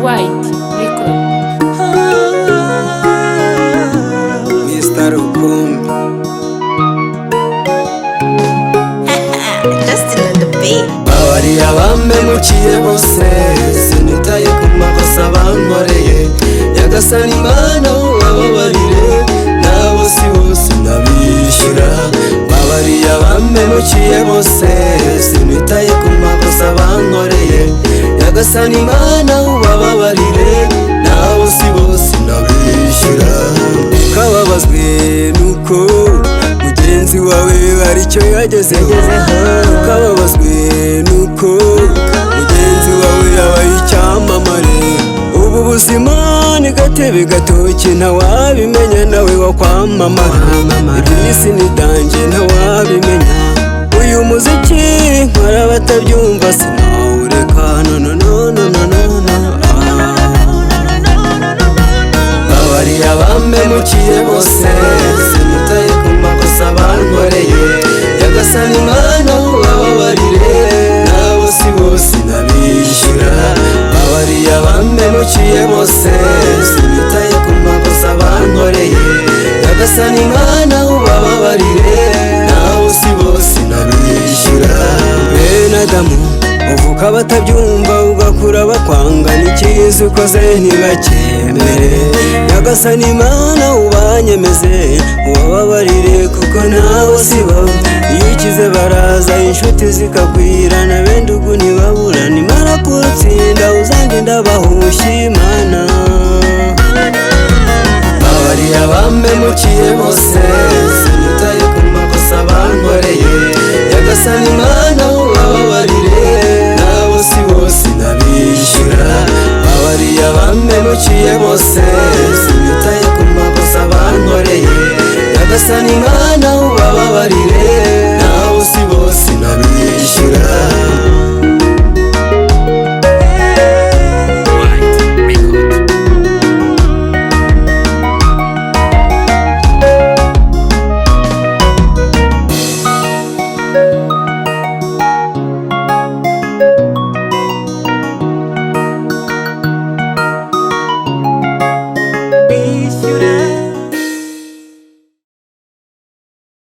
White Record. Mr. Rukumbi Justin on the beat. Bawariya bampemukiye bose sinitaye ku makosa bankoreye Nyagasani Mana ubabarire nabo si bose ndabishyura Bawariya bampemukiye bose sinitaye ku makosa bankoreye Nyagasani Mana ubabarire nabo si bose ndabishyura Ukababazwe nuko mugenzi wawe aricyo yagezeho Ukababazwe nuko mugenzi wawe yabaye icyamamare Ubu buzima ni gatebe gatoki ntawabimenya nawe wakwamamara Iby'isi ni danje ntawabimenya Uyu muziki nkora batabyumva sinawureka Bawariya bampemukiye bose sinitaye ku makosa bankoreye Nyagasani Mana ubabarire nabo si bose ndabishyura Bawariya bampemukiye bose sinitaye ku makosa bankoreye Nyagasani Mana ubabarire nabo si bose ndabishyura Bene Adamu uvuka batabyumva ugakura bakwanga n'ikizi ukoze ntibakemere Nyagasani Mana ubanyemeze ubabarire kuko nabo sibo Iyo ukize baraza inshuti zikagwirana bendugu ntibabura nimara kurutsinda uzagenda bahushya Imana Bawariya bampemukiye bose sinitaye ku makosa bankoreye Nyagasani Mana ubabarire nabo si bose ndabishyura Bawariya bampemukiye bose sinitaye ku makosa bankoreye Nyagasani Mana ubabarire